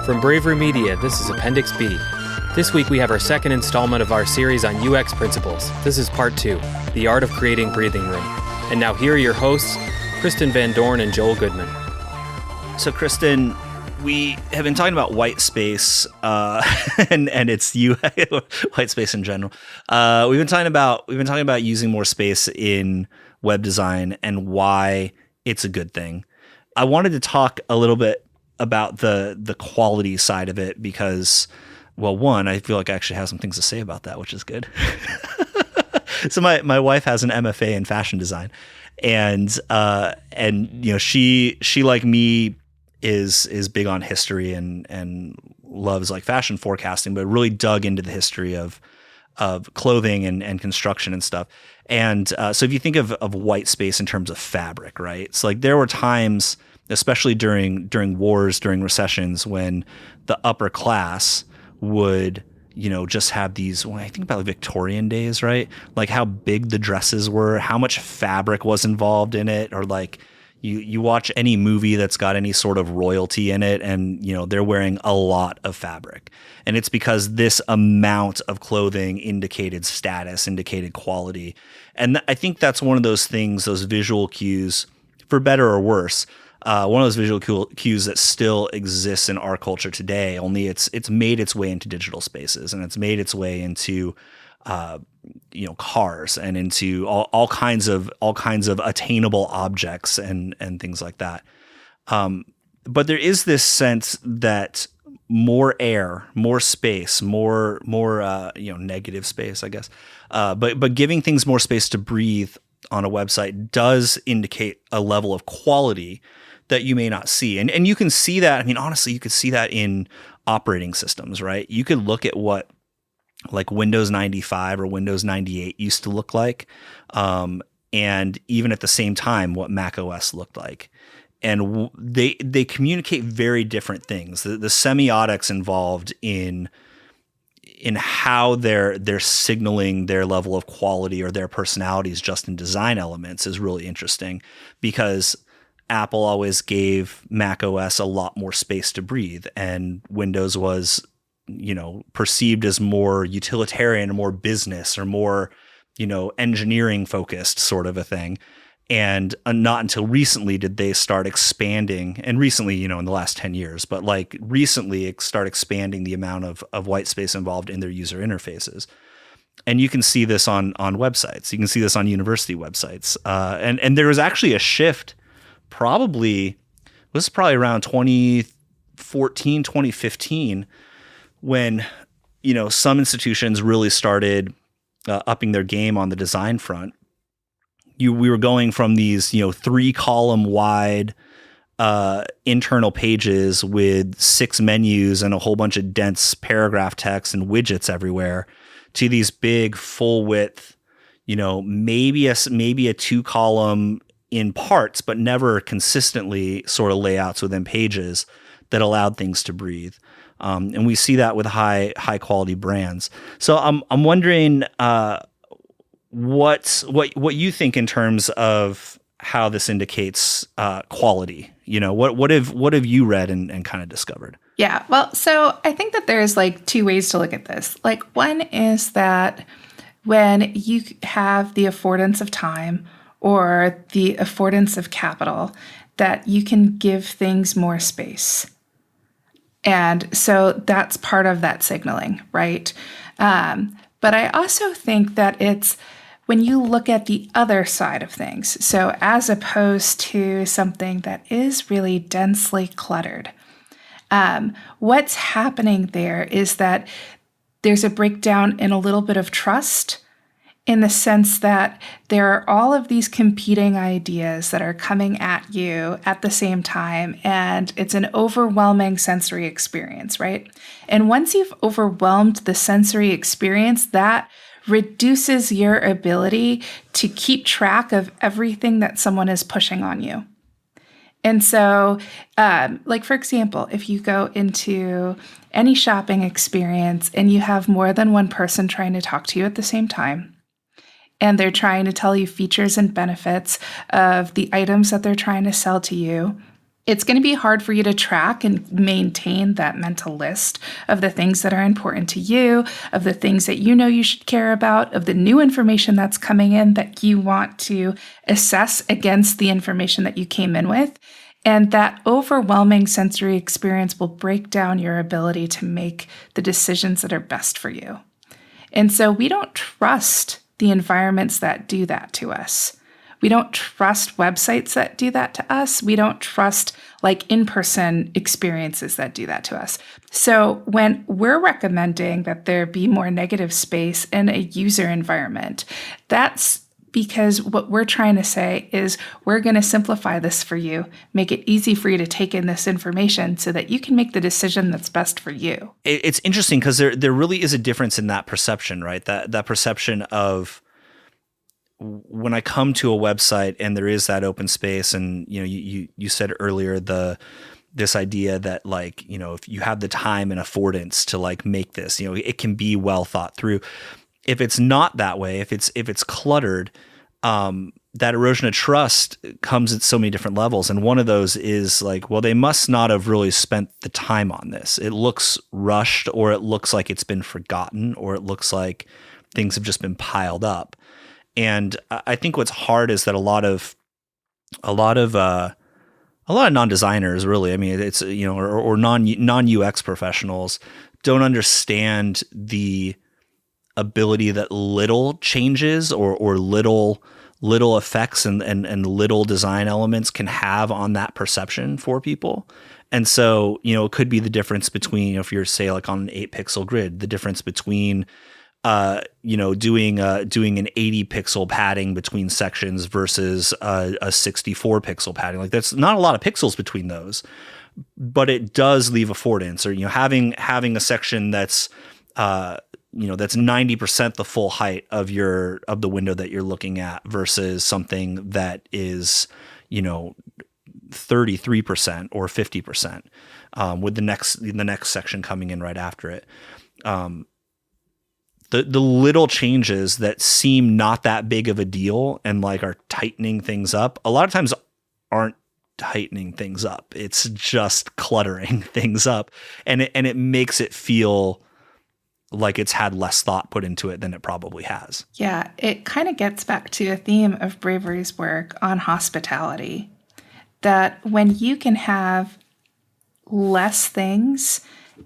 From Bravery Media, this is Appendix B. This week we have our second installment of our series on UX principles. This is part 2, The Art of Creating Breathing Room. And now here are your hosts, Kristin Van Dorn and Joel Goodman. So Kristin, we have been talking about white space and it's white space in general. We've been talking about using more space in web design and why it's a good thing. I wanted to talk a little bit about the quality side of it because, well, one, I feel like I actually have some things to say about that, which is good. So my wife has an MFA in fashion design, and you know she like me is big on history and loves like fashion forecasting, but really dug into the history of clothing and construction and stuff. And so if you think of white space in terms of fabric, right? So like there were times, especially during wars, during recessions, when the upper class would, you know, just have these, when I think about like Victorian days, right? Like how big the dresses were, how much fabric was involved in it, or like you watch any movie that's got any sort of royalty in it and, you know, they're wearing a lot of fabric. And it's because this amount of clothing indicated status, indicated quality. And I think that's one of those things, those visual cues, for better or worse, one of those visual cues that still exists in our culture today, only it's made its way into digital spaces, and it's made its way into cars and into all kinds of attainable objects and things like that. But there is this sense that more air, more space, more negative space, I guess. But giving things more space to breathe on a website does indicate a level of quality that you may not see. And you can see that, I mean, honestly, you could see that in operating systems, right? You could look at what like Windows 95 or Windows 98 used to look like. And even at the same time, what Mac OS looked like. And they communicate very different things. The semiotics involved in how they're signaling their level of quality or their personalities just in design elements is really interesting, because Apple always gave Mac OS a lot more space to breathe, and Windows was, you know, perceived as more utilitarian or more business or more, you know, engineering focused sort of a thing. And not until recently did they start expanding, and recently, you know, in the last 10 years, but like recently start expanding the amount of white space involved in their user interfaces. And you can see this on websites. You can see this on university websites. And there was actually a shift probably around 2014, 2015, when, you know, some institutions really started upping their game on the design front. We were going from these, you know, 3-column wide internal pages with 6 menus and a whole bunch of dense paragraph text and widgets everywhere to these big full width, you know, maybe a 2-column in parts, but never consistently sort of layouts within pages that allowed things to breathe. And we see that with high quality brands. So I'm wondering what you think in terms of how this indicates quality. You know, what have you read and kind of discovered? Yeah, well, so I think that there's like 2 ways to look at this. Like, one is that when you have the affordance of time or the affordance of capital, that you can give things more space. And so that's part of that signaling, right? But I also think that it's when you look at the other side of things, so as opposed to something that is really densely cluttered, what's happening there is that there's a breakdown in a little bit of trust, in the sense that there are all of these competing ideas that are coming at you at the same time, and it's an overwhelming sensory experience, right? And once you've overwhelmed the sensory experience, that reduces your ability to keep track of everything that someone is pushing on you. And so, like, for example, if you go into any shopping experience and you have more than one person trying to talk to you at the same time, and they're trying to tell you features and benefits of the items that they're trying to sell to you, It's going to be hard for you to track and maintain that mental list of the things that are important to you, of the things that you know you should care about, of the new information that's coming in that you want to assess against the information that you came in with. And that overwhelming sensory experience will break down your ability to make the decisions that are best for you. And so we don't trust the environments that do that to us. We don't trust websites that do that to us. We don't trust in-person experiences that do that to us. So when we're recommending that there be more negative space in a user environment, that's because what we're trying to say is we're going to simplify this for you, make it easy for you to take in this information so that you can make the decision that's best for you. It's interesting because there really is a difference in that perception, right? That perception of when I come to a website and there is that open space, and you said earlier this idea that if you have the time and affordance to make this, it can be well thought through. If it's not that way, if it's cluttered, that erosion of trust comes at so many different levels. And one of those is they must not have really spent the time on this. It looks rushed, or it looks like it's been forgotten, or it looks like things have just been piled up. And I think what's hard is that a lot of non-designers, really, I mean, it's, or non-UX professionals don't understand the ability that little changes or little effects and little design elements can have on that perception for people. And so, it could be the difference between, if you're say on an 8-pixel grid, the difference between doing an 80 pixel padding between sections versus a 64 pixel padding. That's not a lot of pixels between those, but it does leave affordance. Or having a section that's that's 90% the full height of the window that you're looking at versus something that is 33% or 50% with the next section coming in right after it. The little changes that seem not that big of a deal and are tightening things up, a lot of times aren't tightening things up. It's just cluttering things up, and it makes it feel like it's had less thought put into it than it probably has. Yeah, it kind of gets back to a theme of Bravery's work on hospitality, that when you can have less things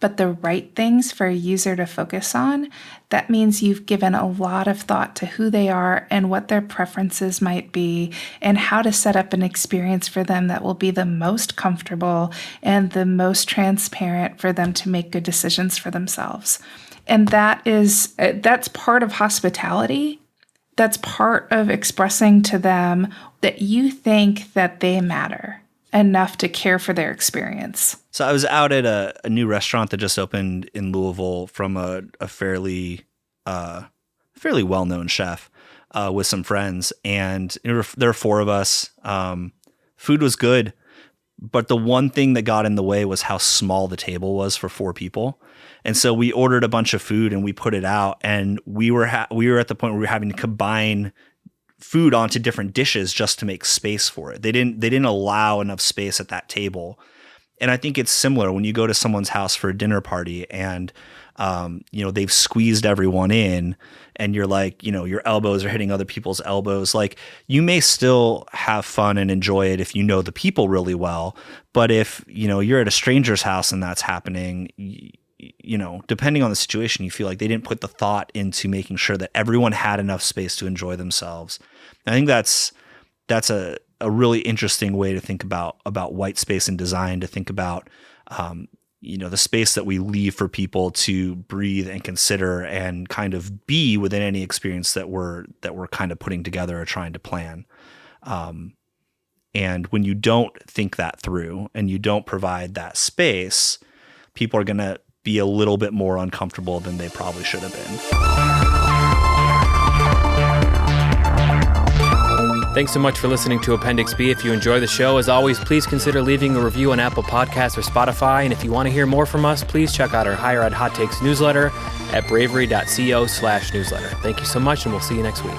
but the right things for a user to focus on, that means you've given a lot of thought to who they are and what their preferences might be and how to set up an experience for them that will be the most comfortable and the most transparent for them to make good decisions for themselves. And that's part of hospitality. That's part of expressing to them that you think that they matter enough to care for their experience. So I was out at a new restaurant that just opened in Louisville from a fairly well-known chef with some friends, and there were 4 of us. Food was good, but the one thing that got in the way was how small the table was for 4 people. And so we ordered a bunch of food and we put it out, and we were at the point where we were having to combine food onto different dishes just to make space for it. They didn't allow enough space at that table. And I think it's similar when you go to someone's house for a dinner party and they've squeezed everyone in, and you're your elbows are hitting other people's elbows. You may still have fun and enjoy it if you know the people really well, but if you're at a stranger's house and that's happening, depending on the situation, you feel like they didn't put the thought into making sure that everyone had enough space to enjoy themselves. And I think that's a really interesting way to think about white space in design, to think about the space that we leave for people to breathe and consider and kind of be within any experience that we're kind of putting together or trying to plan. And when you don't think that through and you don't provide that space, people are going to be a little bit more uncomfortable than they probably should have been. Thanks so much for listening to Appendix B. If you enjoy the show, as always, please consider leaving a review on Apple Podcasts or Spotify. And if you want to hear more from us, please check out our Higher Ed Hot Takes newsletter at bravery.co/newsletter. Thank you so much, and we'll see you next week.